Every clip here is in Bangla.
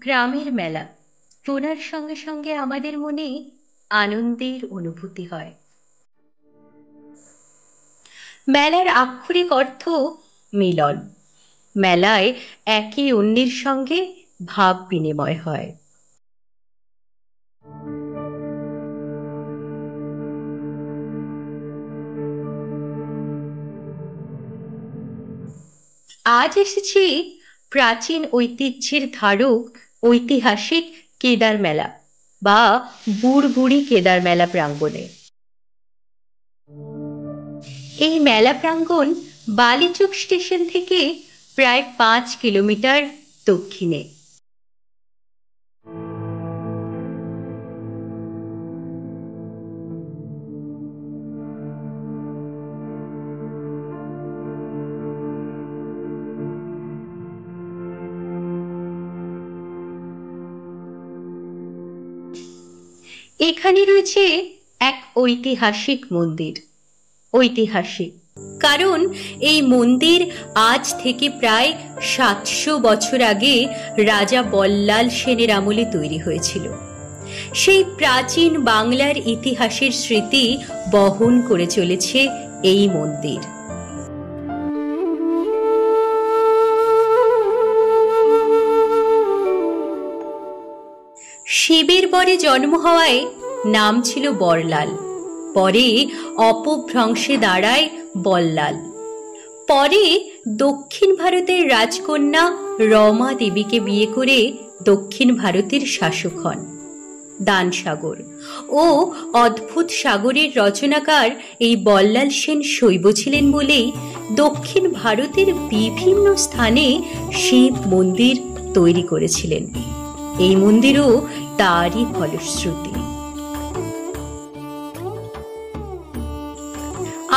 গ্রামের মেলা শোনার সঙ্গে সঙ্গে আমাদের মনে আনন্দের অনুভূতি হয়। মেলার আক্ষরিক অর্থ মিলন। মেলায় একে অন্যের সঙ্গে ভাব বিনিময় হয়। আজ এসেছি প্রাচীন ঐতিহ্যের ধারক ঐতিহাসিক কেদার মেলা বা বুড়বুড়ি কেদার মেলা প্রাঙ্গণে। এই মেলা প্রাঙ্গণ বালিচক স্টেশন থেকে প্রায় 5 কিলোমিটার দক্ষিণে। এখানে রয়েছে এক ঐতিহাসিক মন্দির। ঐতিহাসিক কারণ এই মন্দির আজ থেকে প্রায় 700 বছর আগে রাজা বল্লাল সেনের আমলে তৈরি হয়েছিল। সেই প্রাচীন বাংলার ইতিহাসের স্মৃতি বহন করে চলেছে এই মন্দির। শিবের বরে জন্ম হওয়ায় নাম ছিল বরলাল, পরে অপভ্রংশে দাঁড়ায় বল্লাল। পরে দক্ষিণ ভারতের রাজকন্যা রমা দেবীকে বিয়ে করে দক্ষিণ ভারতের শাসক হন দানসাগর। ও অদ্ভুত সাগরের রচনাকার এই বল্লাল সেন শৈব ছিলেন বলেই দক্ষিণ ভারতের বিভিন্ন স্থানে শিব মন্দির তৈরি করেছিলেন। এই মন্দিরও তারই ফলশ্রুতি।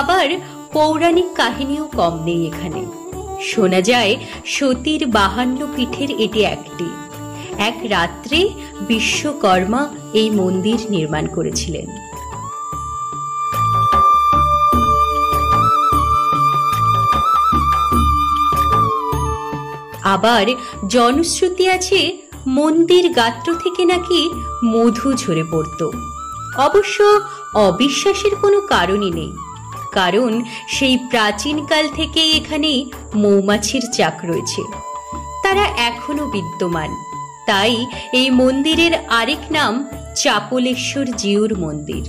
আবার পৌরাণিক কাহিনীও কম নেই এখানে। শোনা যায় সতীর 52 পীঠের এটি একটি। এক রাত্রে বিশ্বকর্মা এই মন্দির নির্মাণ করেছিলেন। আবার জনশ্রুতি আছে মন্দির গাত্র থেকে নাকি মধু ঝরে পড়ত। অবশ্য অবিশ্বাসের কোনো কারণই নেই, কারণ সেই প্রাচীনকাল থেকেই এখানে মৌমাছির চাক রয়েছে, তারা এখনো বিদ্যমান। তাই এই মন্দিরের আরেক নাম চাপলেশ্বর জিউর মন্দির।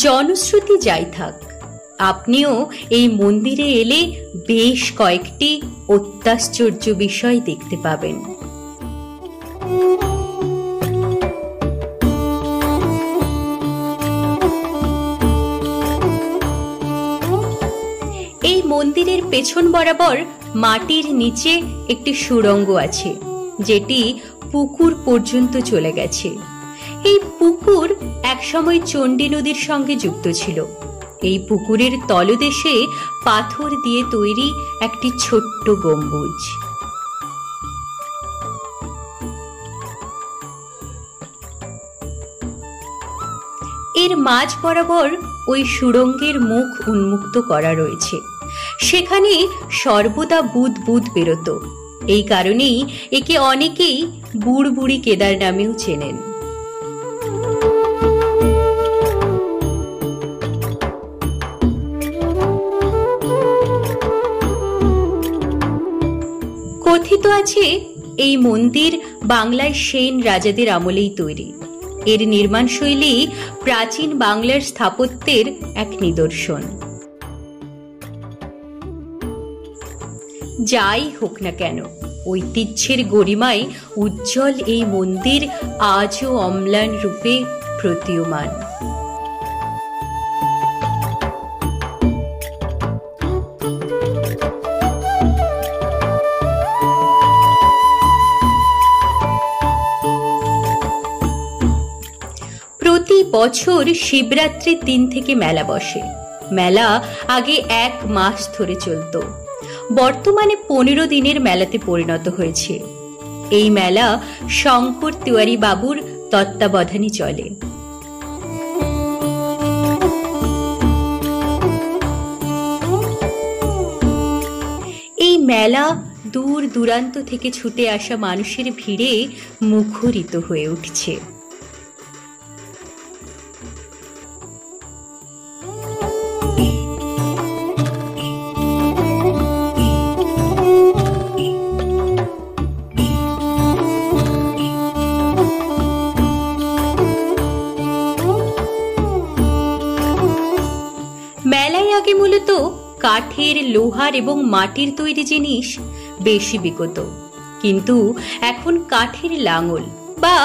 জনশ্রুতি যাই থাক, আপনিও এই মন্দিরে এলে বেশ কয়েকটি অত্যাশ্চর্য বিষয় দেখতে পাবেন। এই মন্দিরের পেছন বরাবর মাটির নিচে একটি সুড়ঙ্গ আছে, যেটি পুকুর পর্যন্ত চলে গেছে। এই পুকুর একসময় চণ্ডী নদীর সঙ্গে যুক্ত ছিল। এই পুকুরের তলদেশে পাথর দিয়ে তৈরি একটি ছোট্ট গম্বুজ। এর মাঝ বরাবর ওই সুড়ঙ্গের মুখ উন্মুক্ত করা রয়েছে। সেখানে সর্বদা বুদ বুদ বেরোত। এই কারণেই একে অনেকেই বুড়বুড়ি কেদার নামেও চেনেন। কথিত আছে এই মন্দির বাংলায় সেন রাজাদের আমলেই তৈরি। এর নির্মাণ শৈলী প্রাচীন বাংলার স্থাপত্যের এক নিদর্শন। যাই হোক না কেন, ঐতিহ্যের গরিমায় উজ্জ্বল এই মন্দির আজও অম্লান রূপে প্রতীয়মান। প্রতি বছর শিবরাত্রির দিন থেকে মেলা বসে। মেলা আগে 1 মাস ধরে চলত, বর্তমানে 15 দিনের মেলাতে পরিণত হয়েছে। এই মেলা শঙ্কর তিওয়ারি বাবুর তত্ত্বাবধানে চলে। মেলা দূর দূরান্ত থেকে ছুটে আসা মানুষের ভিড়ে মুখরিত হয়ে উঠছে। মেলায় আগে মূলত কাঠের, লোহার এবং মাটির তৈরি জিনিস বেশি বিকত, কিন্তু এখন কাঠের লাঙল বা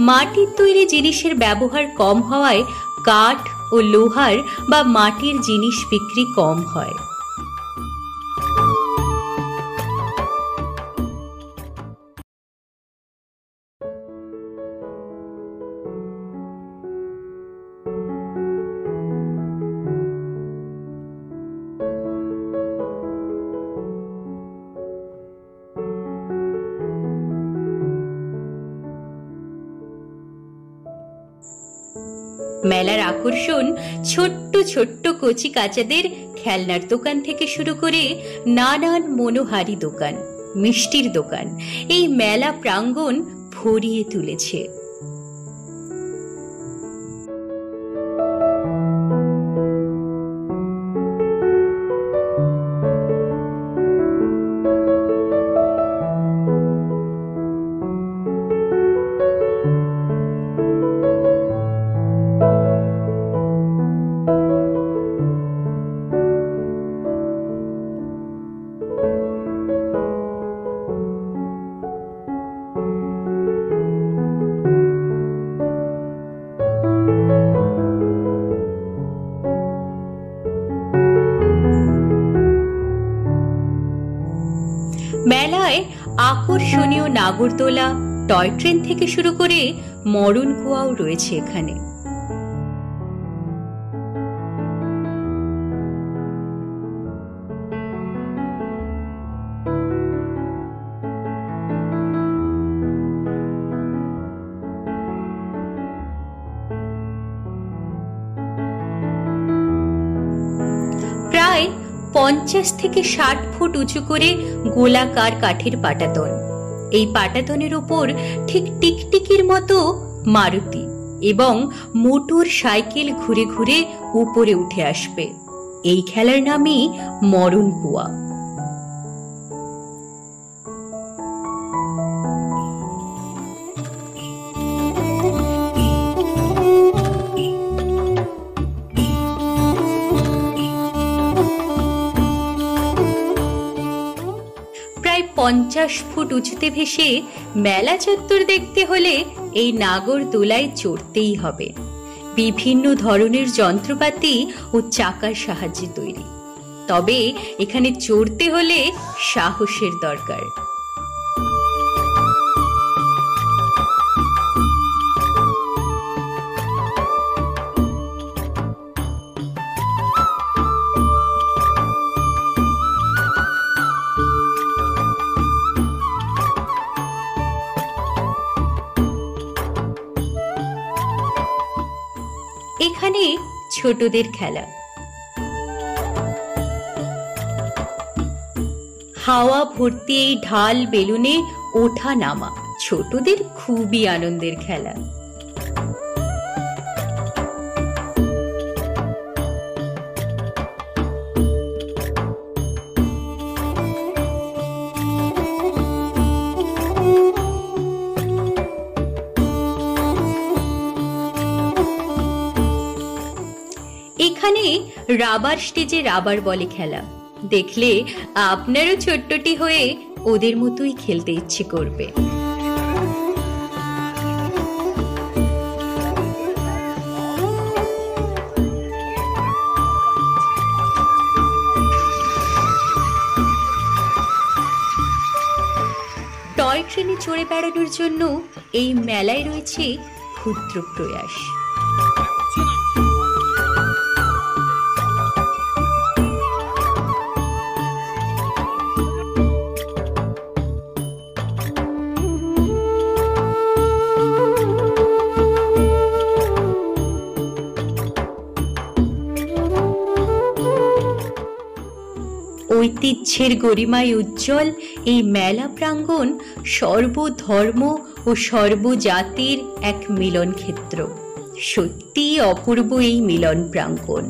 মাটির তৈরি জিনিসের ব্যবহার কম হওয়ায় কাঠ ও লোহার বা মাটির জিনিস বিক্রি কম হয়। মেলার আকর্ষণ ছোট্ট ছোট্ট কচি কাচাদের খেলনার দোকান থেকে শুরু করে নানান মনোহারী দোকান, মিষ্টির দোকান এই মেলা প্রাঙ্গণ ভরিয়ে তুলেছে। মেলায় আকর্ষণীয় নাগরদোলা, টয় ট্রেন থেকে শুরু করে মরণ কুয়াও রয়েছে এখানে। প্রায় 50 থেকে 60 ফুট উঁচু করে গোলাকার কাঠের পাটাতন, এই পাটাতনের উপর ঠিক টিকটিকির মতো মারুতি এবং মোটর সাইকেল ঘুরে ঘুরে উপরে উঠে আসবে। এই খেলার নামই মরণ কুয়া। প্রায় 50 ফুট উঁচুতে ভেসে মেলা চত্বর দেখতে হলে এই নাগরদোলায় চড়তেই হবে। বিভিন্ন ধরনের যন্ত্রপাতি ও চাকার সাহায্যে তৈরি, তবে এখানে চড়তে হলে সাহসের দরকার। এখানে ছোটদের খেলা, হাওয়া ভর্তি এই ঢাল বেলুনে ওঠা নামা ছোটদের খুবই আনন্দের খেলা। এখানে রাবার স্টেজে রাবার বলে খেলা, দেখলে আপনারও ছোট্টটি হয়ে ওদের মতোই খেলতে ইচ্ছে করবে। টয় ট্রেনে চড়ে বেড়ানোর জন্য এই মেলায় রয়েছে ক্ষুদ্র প্রয়াস। ঐতিহ্যের গরিমায় উজ্জ্বল এই মেলা প্রাঙ্গণ সর্বধর্ম ও সর্বজাতির এক মিলন ক্ষেত্র। সত্যি অপূর্ব এই মিলন প্রাঙ্গণ।